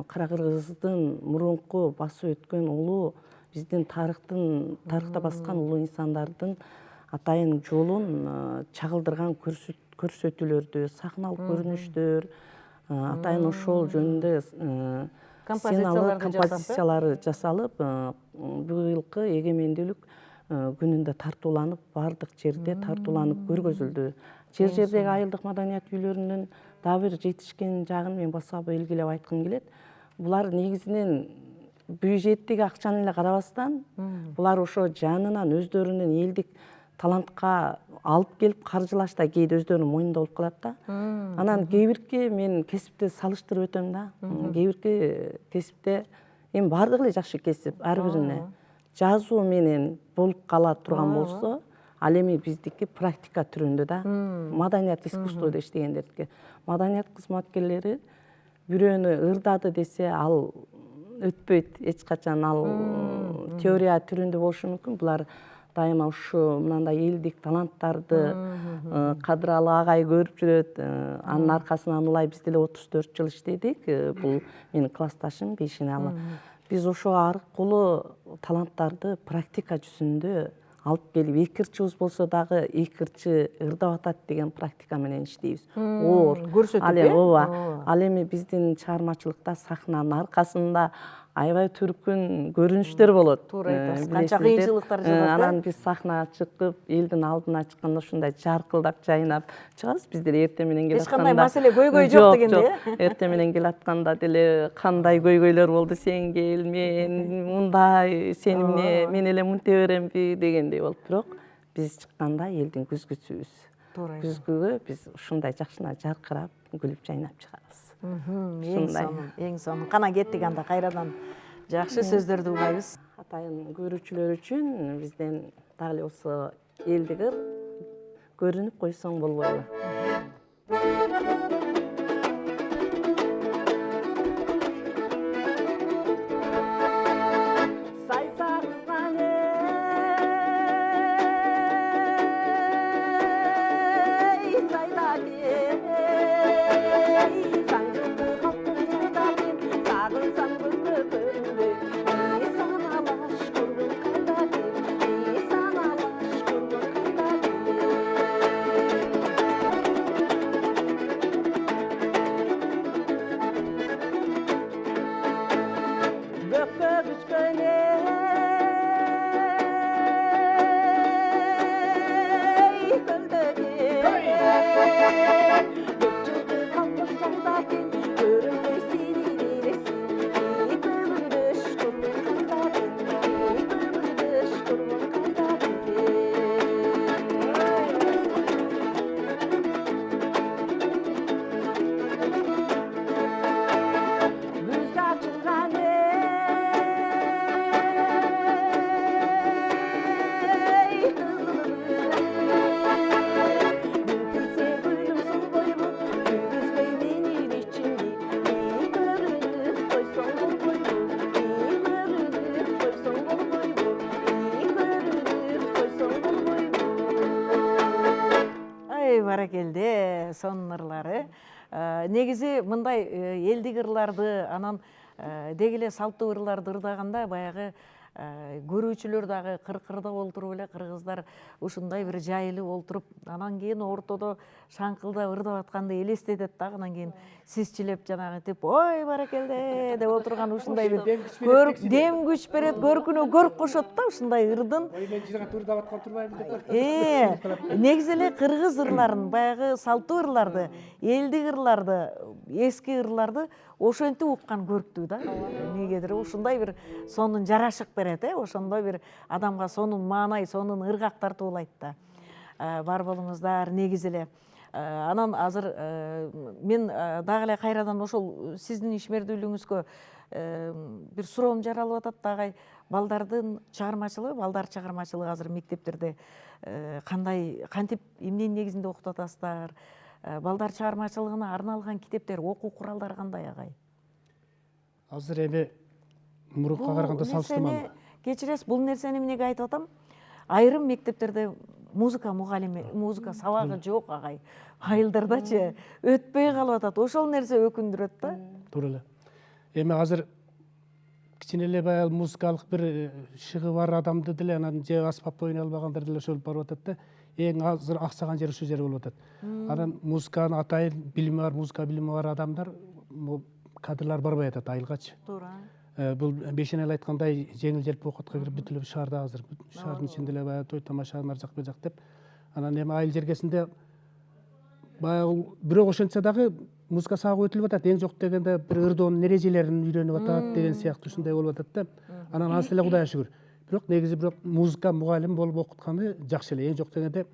Кара Кыргыздын мурунку басып өткөн улуу, биздин тарыхта баскан улуу инсандардын атайын жолун чагылдырган көрсөтүүлөрдү, сахналык көрүнүштөр, атайын ошол жөнүндө Композицияларды композициялары жасалып, быйылкы эгемендүүлүк күнүндө тартууланып, бардык жерде тартууланып көргөзүлдү. Жердеги айылдык маданият үйлөрүнүн дагы бир жетишкен жагын мен баса белгилеп айткым келет. Булар негизинен бюджеттик акчаны эле карабастан, булар ошо жанынан өздөрүнүн элдик талантка алып келип каржылашта кээде өздөрүнүн мойнунда болуп калат да. Анан кээ бирки мен кесипти салыштырып өтөм да. Кээ бирки кесипте эми баардыгы эле жакшы кесип, ар бирине жазуу менен болуп кала турган болсо, ал эми биздики практика түрүндө да, маданият искусстводо иштегендердики. Маданият кызматкерлери бирөөнү ырдады десе, ал өтпөйт эч качан, ал теория түрүндө болушу мүмкүн. Булар дайыма ушу мындай элдик таланттарды кадыралы агай көрүп жүрөт. Анын аркасынан улай биз деле 34 жыл иштедик. Бул менин классташым Бейшеналова. Биз ошо аркылуу таланттарды практика жүзүндө алып келип, эки ырчыбыз болсо дагы эки ырчы ырдап атат деген практика менен иштейбиз. Оор көрсөтүп, ооба. Ал эми биздин чыгармачылыкта сахнанын аркасында аябай түркүн көрүнүштөр болот. Туура айтасыз. Канча кыйынчылыктар жатат. Анан биз сахнага чыгып, элдин алдына чыкканда ушундай жаркылдап, жайнап чыгабыз. Биздер эртең менен келе атканда. Эч кандай маселе, көйгөй жок дегенде. Эртең менен келе атканда деле кандай көйгөйлөр болду, сен кел, мен мындай, сен эмне, мен эле мынте беремби дегендей болуп. Бирок биз чыкканда элдин күзгүсүбүз. Күзгүгө биз ушундай жакшына жаркырап, күлүп, жайнап чыгабыз. Эң сонун. Кана кеттик анда кайрадан жакшы сөздөрдү угайбыз. Атайын көрүүчүлөр үчүн бизден дагы эле осы элдик ыр көрүнүп койсоң болбойлу. Баракелде, сонун ырлары. Негизи мындай элдик ырларды, анан деги эле салттуу ырларды ырдаганда баягы көрүүчүлөр дагы кыркырда олтуруп эле кыргыздар ушундай бир жайылып олтуруп, анан кийин ортодо шаңкылдап ырдап атканды элестетет дагы. Анан кийин сизчилеп жанагы тип ой баракелде деп отурган ушундай бир дем күч берет, көркүнө көрк кошот да ушундай ырдын. Мен жыргат ырдап аткан турбаймын деп. Негизи эле кыргыз ырларын, баягы салттуу ырларды, элдик ырларды, эски ырларды ошентип уккан көрктүү да. Эмнегедир ушундай бир сонун жарашык берет, ошондой бир адамга сонун маанай, сонун ыргак тартуулайт да. Бар болуңуздар, негизи эле. Анан азыр мен дагы эле кайрадан ошол сиздин ишмердүүлүгүңүзгө бир суроом жаралып атат дагы. Балдардын чыгармачылыгы, балдар чыгармачылыгы азыр мектептерде кандай, кантип, эмненин негизинде окутуп атасыздар? Балдар чыгармачылыгына арналган китептер, окуу куралдары кандай агай? Азыр эми мурунка караганда салыштырмалуу. Кечиресиз, бул нерсени эмнеге айтып атам? Айрым мектептерде музыка мугалими, музыка сабагы жок агай. Айылдардачы өтпөй калып атат. Ошол нерсе өкүндүрөт да. Туура эле. Эми азыр кичине эле баягы музыкалык бир шыгы бар адамды деле анан же аспап ойной албагандар деле ошол барып атат да. эң азыр аксаган жер ушул жер болуп атат. Анан музыканы атайын билими бар, музыка билими бар адамдар кадрлар барбай атат айылгачы. Туура. Бул Бешенел айткандай жеңил желпи окутка кирип бүт эле шаарда азыр шаардын ичинде эле баягы той тамаша ар жак бу жак деп анан эми айыл жергесинде баягы бирок ошентсе дагы музыка сабагы өтүлүп атат. Эң жок дегенде бир ырдоонун эрежелерин үйрөнүп атат деген сыяктуу ушундай болуп атат да. Анан анысы эле Кудайга шүгүр. Бирок негизи музыка мугалим болуп окутканы жакшы эле. Эң жок дегенде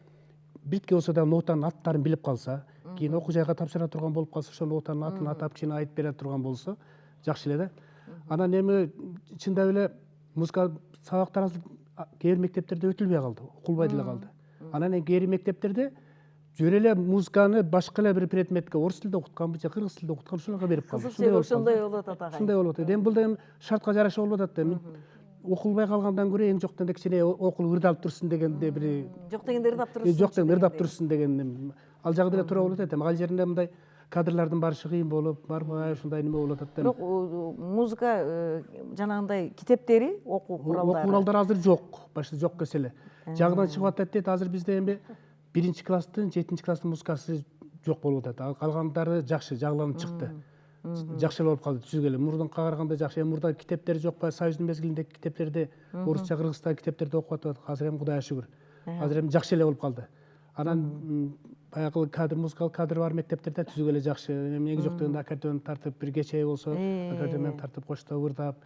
биртке болсо да нотанын аттарын билип калса, кийин окуу жайга тапшыра турган болуп калса, ошол нотанын атын атап кичине айтып бере турган болсо жакшы эле да. Анан эми чындап эле музыка сабактары азыр кээ бир мектептерде өтүлбөй калды, окулбай деле калды. Анан кээ бир мектептерде жөн эле музыканы башка эле бир предметке орус тилинде окутканбы же кыргыз тилинде окуткан ошолорго берип калды. Ошондой болуп атат агай. Ушундай болуп атат. Эми бул да шартка жараша болуп атат да. Окулбай калгандан көрө эң жок дегенде кичине окулуп ырдалып турсун дегенде бир Жок дегенде ырдап турсун. жок дегенде ырдап турсун деген ал жагы деле туура болуп атат. Эми ал жеринде мындай кадрлардын барышы кыйын болуп, барбай ушундай неме болуп атат да. Бирок музыка жанагындай китептери, окуу куралдары. Окуу куралдары азыр жок, башта жок келсе эле. Жагынан чыгып атат дейт, азыр бизде эми 1-класстын, 7-класстын музыкасы жок болуп атат. Калгандары жакшы, жагыланып чыкты. Жакшы болуп калды түзүгө эле. Мурдунка караганда жакшы. Эми мурда китептер жок па, Союздун мезгилиндеги китептерде, орусча, кыргызча китептерде окуп атат. Азыр эми Кудайга шүгүр. Азыр эми жакшы эле болуп калды. Анан баягы кадр, музыкалык кадр бар мектептерде түзүгө эле жакшы. Эми эң жок дегенде аккордеон тартып бир кече болсо, аккордеон тартып коштоп ырдап.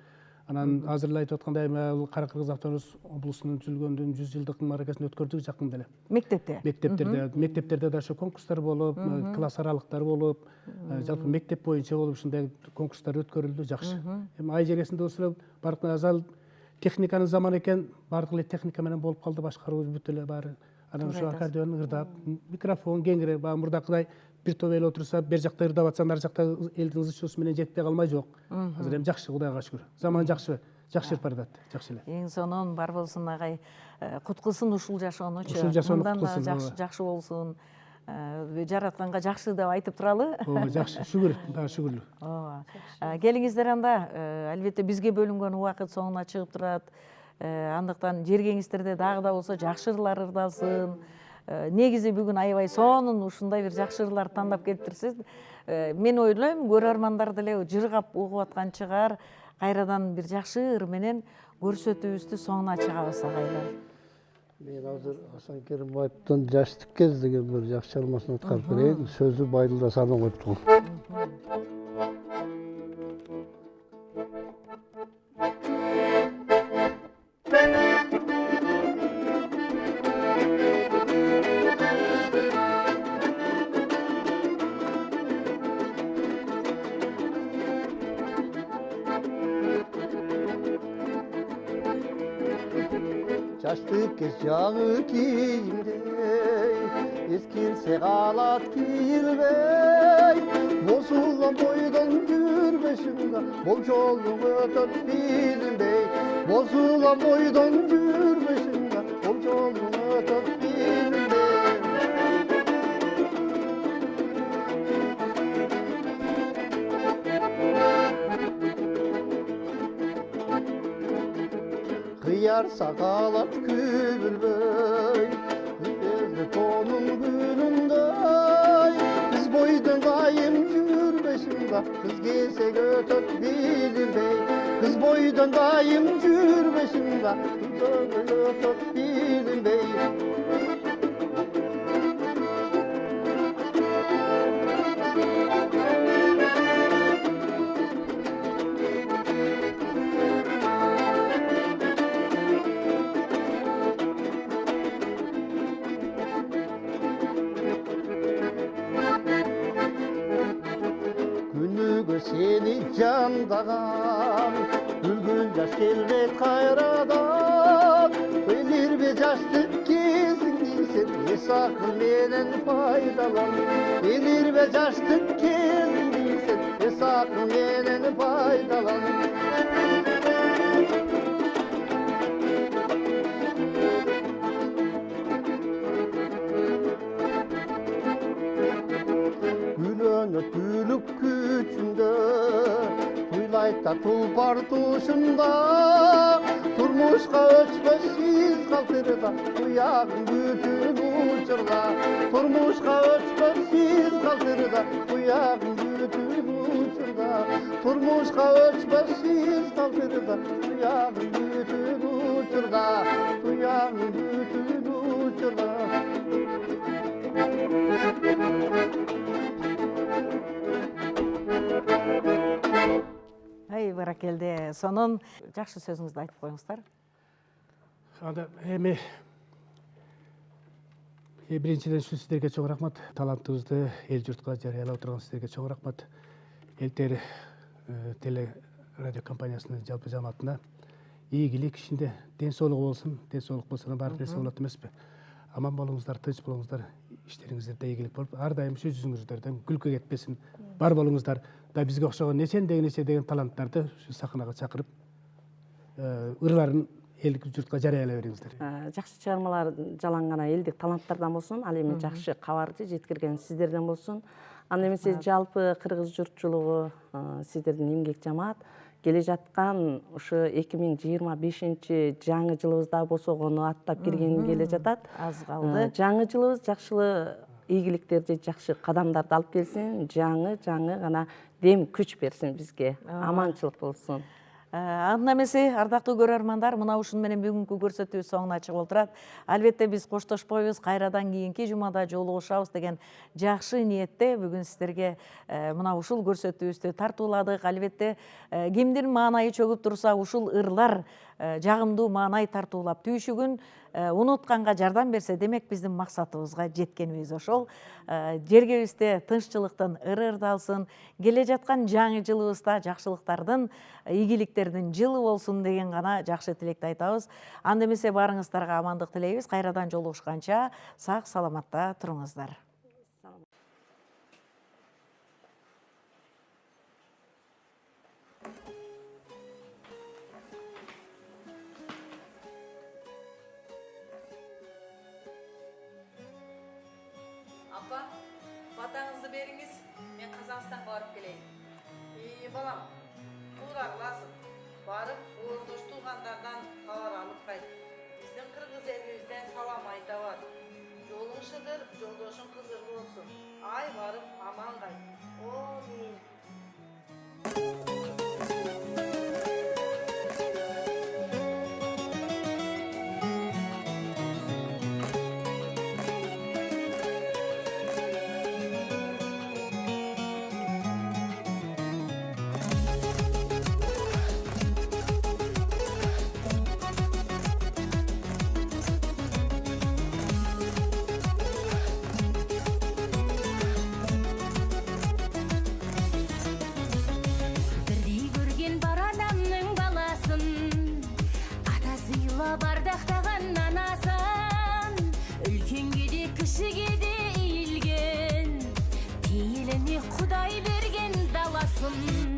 Анан азыр эле айтып аткандай эми Кара Кыргыз автономдук облусунун түзүлгөндүн 100 жылдык мааракесин өткөрдүк жакында эле. Мектептерде да ошо конкурстар болуп, класс аралыктар болуп, жалпы мектеп боюнча болуп ушундай конкурстар өткөрүлдү, жакшы. Эми айыл жергесинде болсо эле бардык азал техниканын заманы экен, бардык эле техника менен болуп калды, башкаруу бүт эле баары. Анан ошо аккордеон ырдап, микрофон кеңири, баягы мурдакыдай бир топ эл отурса, бер жакта ырдап атса, ар жакта элдин ызы чуусу менен жетпей калмай жок. Азыр эми жакшы, Кудайга шүгүр. Заман жакшы, жакшырып барат, жакшы эле. Эң сонун бар болсун агай, куткулсун ушул жашоонучу. Ушул жашоону куткулсун. Жакшы болсун. Жаратканга жакшы деп айтып туралы. Ооба, жакшы, шүгүр, дагы шүгүрлүү. Ооба. Келиңиздер анда, албетте бизге бөлүнгөн убакыт соңуна чыгып турат. Андыктан жергеңиздерде дагы да болсо жакшы ырлар ырдасын. Негизи бүгүн аябай сонун ушундай бир жакшы ырларды тандап келиптирсиз. Мен ойлойм, көрөрмандар деле жыргап угуп аткан чыгар. Кайрадан бир жакшы ыр менен көрсөтүүбүздү соңуна чыгабыз агайлар. Мен азыр Асан Керимбаевдин жаштык кез деген бир жакшы чыгармасын аткарып берейин. Сөзү Байдылда Сардан коюптур. Жаштык кез жаңы кийимдей, эскирсе калат кийилбей. Бозулган бойдон жүрбөшүң да, болжолуң өтөт билинбей. Бозулган бойдон жүрбөшүң да, болжолуң өтөт билинбей. Kıyar sakalat kübülbey, kızı tonun gülünday. Kız boydan dayım жүрбөшүң, kız gelse götөt bilinbey. Kız boydan dayım жүрбөшүң, kız götөt bilinbey. Seni candagan, gülgün yaş kelbet kayradan. Bilir be yaşlık kezin değilsen, esakıl menen faydalan. Bilir be yaşlık kezin değilsen, esakıl menen faydalan. Gülük küçünde, Tuylayta tulpar tuşunda, Turmuşka öçmesiz kaltırda, Tuyağın bütün учурда, турмушка өчпөс сиз калтырда, туягым бүтүн учурда, турмушка өчпөс сиз калтырда, туягым бүтүн учурда, туягым бүтүн учурда. Ай, баракелде. Сонун жакшы сөзүңүздү айтып коюңуздар. Анда эми биринчиден ушу сиздерге чоң рахмат. Талантыңызды эл журтка жарыялап отурган сиздерге чоң рахмат. Элтер теле радио компаниясынын жалпы жамаатына ийгилик ишинде ден соолугу болсун. Ден соолук болсо баардык нерсе болот эмеспи? Аман болуңуздар, тынч болуңуздар, иштериңиздерде ийгилик болуп, ар дайым ушу жүзүңүздөрдөн күлкү кетпесин. Бар болуңуздар. Да бизге окшогон нече деген таланттарды ушу сахнага чакырып, ырларын эл журтка жарыялай бериңиздер. Жакшы чыгармалар жалаң гана элдик таланттардан болсун, ал эми жакшы кабарды жеткирген сиздерден болсун. Анда эмесе жалпы кыргыз журтчулугу сиздердин эмгек жамаат келе жаткан ушу 2025 жаңы жылыбызда босогону аттап кирген келе жатат. Аз калды. Жаңы жылыбыз жакшылы ийгиликтерди, жакшы кадамдарды алып келсин, жаңы гана дем күч берсин бизге. Аманчылык болсун. Анда эмесе, ардактуу көрөрмандар, мына ушун менен бүгүнкү көрсөтүү соңуна чыгып отурат. Албетте биз коштошпойбуз, кайрадан кийинки жумада жолугушабыз деген жакшы ниетте бүгүн сиздерге мына ушул көрсөтүүбүздү тартууладык. Албетте кимдин маанайы чөгүп турса, ушул ырлар жагымдуу маанай тартуулап түйшүгүн унутканга жардам берсе, демек биздин максатыбызга жеткенибиз ошол. Жергебизде тынччылыктын ыры-ырды алсын, келе жаткан жаңы жылыбызда жакшылыктардын, ийгиликтердин жылы болсун деген гана жакшы тилекти айтабыз. Анда эмесе барыңыздарга амандык тилейбиз. Кайрадан жолугушканча сак саламатта туруңуздар. Апа, батаңызды беріңіз, мен Казакстанға барып келейін. Балам, туура кыласың. Барып, ордош туугандардан кабар алып кайт. Биздин кыргыз элибизден салам айтабат. Жолуң шыдыр, жолдошуң кызык болсун. Ай барып аман кайт. Амин. Бардақтаған анасын, үлкенге де кішіге де иілген, пейіліне Құдай берген даласын.